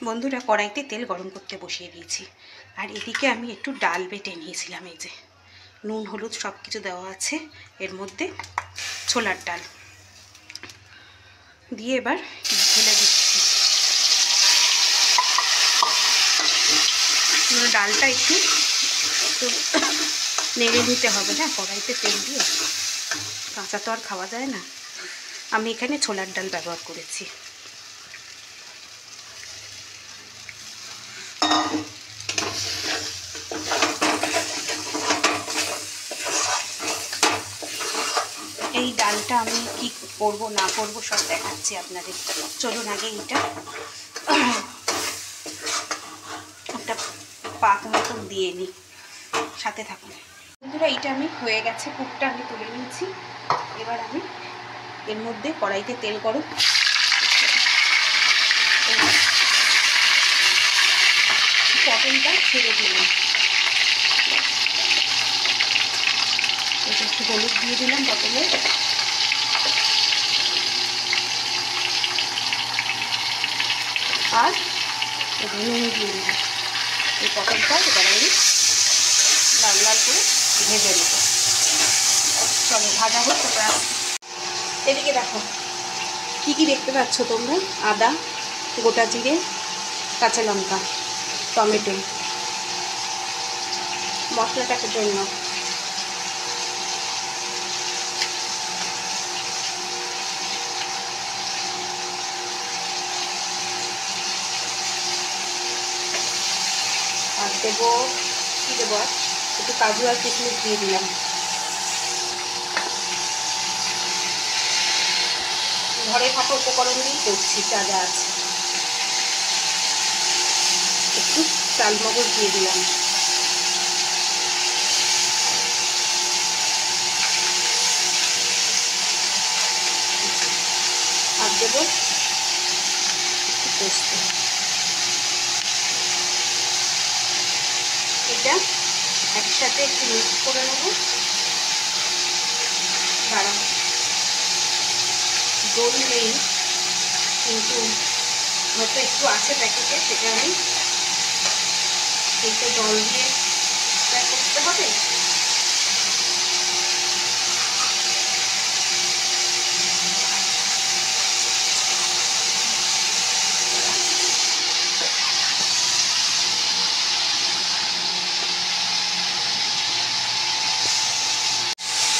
বন্ধুরা, কড়াইতে তেল গরম করতে বসিয়ে দিয়েছি। আর এদিকে আমি একটু ডাল বেটে নিয়েছিলাম। এই যে নুন হলুদ সব কিছু দেওয়া আছে এর মধ্যে। ছোলার ডাল দিয়ে এবার ঢেলে দিচ্ছি। ডালটা একটু নেড়ে নিতে হবে না, কড়াইতে তেল দিয়ে, কাঁচা তো আর খাওয়া যায় না। আমি এখানে ছোলার ডাল ব্যবহার করেছি। এই ডালটা আমি কি করব না করব সব দেখাচ্ছি আপনাদের। চলুন আগে এইটা একটা পাক মতন দিয়ে নিই, সাথে থাকুন বন্ধুরা। এইটা আমি হয়ে গেছে, কুকটা আমি তুলে নিয়েছি। এবার আমি এর মধ্যে কড়াইতে তেল গরম, পটলটা ছেড়ে দিলাম। একটু হলুদ দিয়ে দিলাম পটলে, আর নুন দিয়ে দিলাম। এই পটলটা এবার আমি লাল লাল করে ভেজে নেব। চলো ভাজা হোক। তারপর এদিকে দেখো কী কী দেখতে পাচ্ছ তোমরা। আদা, গোটা জিরে, কাঁচা লঙ্কা, টমেটো, মশলাটার জন্য আর দেবো কী দেবো, একটু কাজু আর কিশমিশ দিয়ে দিলাম। ঘরে থাকা উপকরণ দিয়েই করছি, যা যা আছে। একটু চালমগজ দিয়ে দিলাম। আর দেবো একটু পোস্ত। এটা একসাথে একটু মিক্স করে নেব। দাঁড়াও, দই নেই কিন্তু হয়তো একটু আছে প্যাকেটে, সেটা আমি এইটা জল দিয়ে করতে হবে।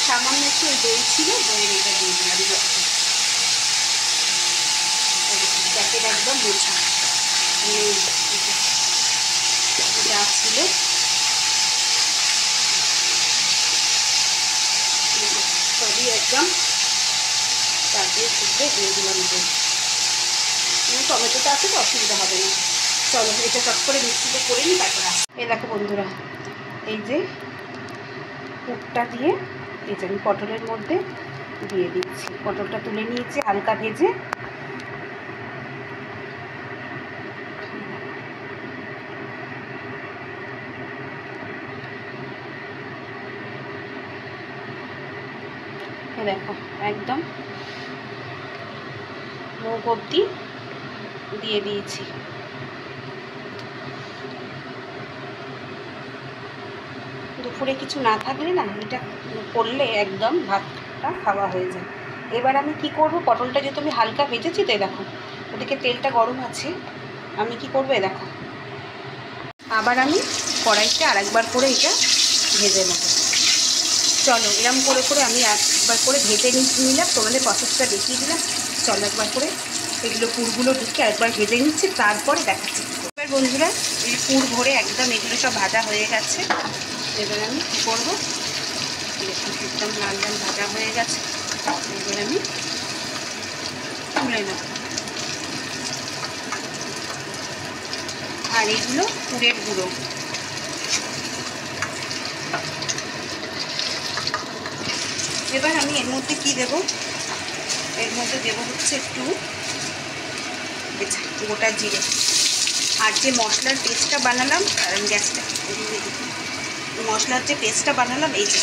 সামান্য একটু দই ছিল, দইয়ের এটা দিয়ে দিলাম। প্যাকেট একদম মোছা যা ছিল সবই একদম তারপরে শুদ্ধে দিয়ে দিলাম। টমেটোটা আছে তো অসুবিধা হবে না। চলো এটা চট করে মিক্সিতে করে নিই, তারপর আসি। এই দেখো বন্ধুরা, এই যে কুকটা দিয়ে এই যে আমি পটলের মধ্যে দিয়ে দিচ্ছি। পটলটা তুলে নিয়েছি হালকা ভেজে। দেখো একদম মুখ অবধি দিয়ে দিয়েছি। দুপুরে কিছু না থাকলে না এটা করলে একদম ভাতটা খাওয়া হয়ে যায়। এবার আমি কি করব, পটলটা যেহেতু আমি হালকা ভেজেছি, তো দেখো ওদিকে তেলটা গরম আছে। আমি কি করবো, দেখো আবার আমি কড়াইতে আরেকবার করে এটা ভেজে নেব। চলো এরম করে করে আমি একবার করে ভেজে নিলাম, তোমাদের প্রসেসটা দেখিয়ে দিলাম। চলো একবার করে এগুলো পুরগুলো ঢুকে একবার ভেজে নিচ্ছি, তারপরে দেখাচ্ছি। এবার বন্ধুরা, এই পুর ভরে একদম এগুলো সব ভাজা হয়ে গেছে। এবার আমি কী করবো, একদম লাল লাল ভাজা হয়ে গেছে। এবার আমি তুলে নেব। আর এইগুলো পুরের গুঁড়ো। এবার আমি এর মধ্যে কি দেব, এর মধ্যে দেবো হচ্ছে একটু গোটা জিরে। আর যে মশলার পেস্টটা বানালাম, কারণ গ্যাসটা মশলার যে পেস্টটা বানালাম, এই যে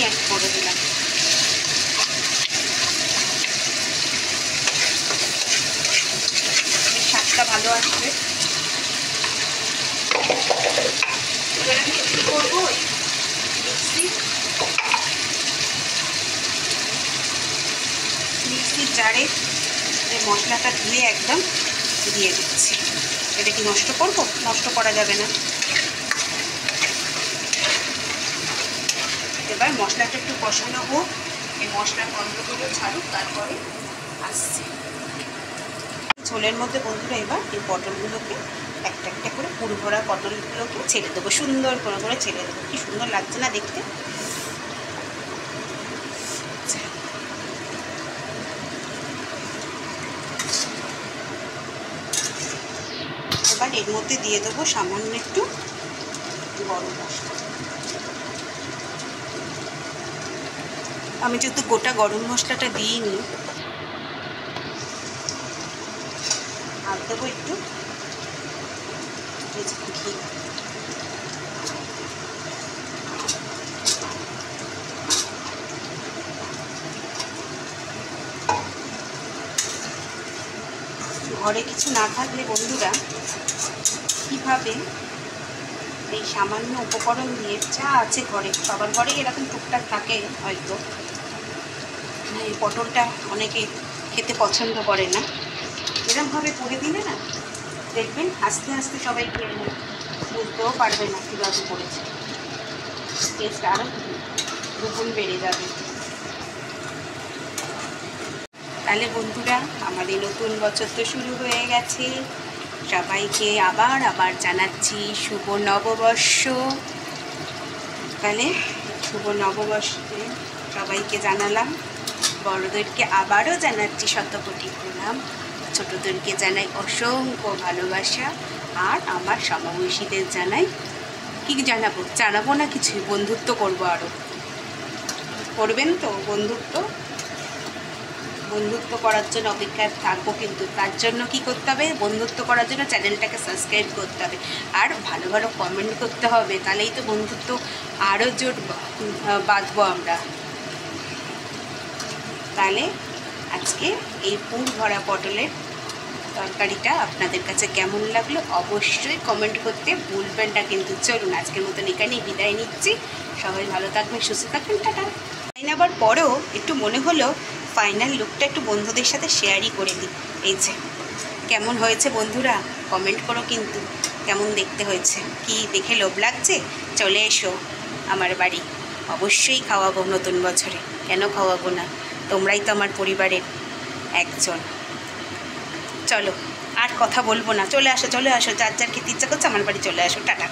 অ্যাড করে দিলাম। স্বাদটা ভালো আসবে। এবার আমি কী করবো, মিক্সির জারে এই মশলাটা ধুয়ে একদম দিয়ে দিচ্ছি। এটা কি নষ্ট করব? নষ্ট করা যাবে না। এবার মশলাটা একটু কষানো হোক, এই মশলার গন্ধগুলো ছাড়ুক, তারপরে আসছে ঝোলের মধ্যে। বন্ধুরা এবার এই পটলগুলোকে একটা একটা করে পুরো ভরা পটলগুলোকে ছেড়ে দেবো, সুন্দর করে করে ছেড়ে দেবো। কি সুন্দর লাগছে না দেখতে। এবার এর মধ্যে দিয়ে দেবো সামান্য একটু গরম মশলা। আমি যেহেতু গোটা গরম মশলাটা দিইনি, আর দেবো একটু ঘি। ঘরে কিছু না থাকলে বন্ধুরা কীভাবে এই সামান্য উপকরণ দিয়ে, যা আছে ঘরে, সবার ঘরেই এরকম টুকটাক থাকে হয়তো, এই পটলটা অনেকে খেতে পছন্দ করে না, এরকমভাবে করে দিলে না দেখবেন আস্তে আস্তে সবাই খেয়ে নেবে, বুঝতেও পারবে না কীভাবে করেছে। টেস্ট আরও দুগুণ বেড়ে যাবে। তাহলে বন্ধুরা আমাদের নতুন বছর তো শুরু হয়ে গেছে। সবাইকে আবার জানাচ্ছি শুভ নববর্ষ। তাহলে শুভ নববর্ষে সবাইকে জানালাম, বড়দেরকে আবারও জানাচ্ছি শতকোটি প্রণাম, ছোটদেরকে জানাই অসংখ্য ভালোবাসা, আর আমার সমবয়সীদের জানাই, কি জানাবো না কিছুই, বন্ধুত্ব করবো। আরও করবেন তো বন্ধুত্ব করার জন্য অপেক্ষায় থাকবো, কিন্তু তার জন্য কি করতে হবে, বন্ধুত্ব করার জন্য চ্যানেলটাকে সাবস্ক্রাইব করতে হবে আর ভালো ভালো কমেন্ট করতে হবে। তাহলেই তো বন্ধুত্ব আরও জোর বাঁধবো আমরা। তাহলে আজকে এই পুর ভরা পটলের তরকারিটা আপনাদের কাছে কেমন লাগলো অবশ্যই কমেন্ট করতে ভুলবেন না কিন্তু। চলুন আজকের মতন এখানেই বিদায় নিচ্ছি। সবাই ভালো থাকবেন, সুস্থ থাকবেন, টাটা। আবার পরেও একটু মনে হলো ফাইনাল লুকটা একটু বন্ধুদের সাথে শেয়ারই করে দিই। এই যে কেমন হয়েছে বন্ধুরা কমেন্ট করো কিন্তু, কেমন দেখতে হয়েছে, কি দেখে লোভ লাগছে? চলে এসো আমার বাড়ি, অবশ্যই খাওয়াবো নতুন বছরে, কেন খাওয়াবো না, তোমরাই তো আমার পরিবারের একজন। চলো আর কথা বলবো না, চলে আসো যার যার খেতে ইচ্ছা করছে আমার বাড়ি চলে আসো, টাটা।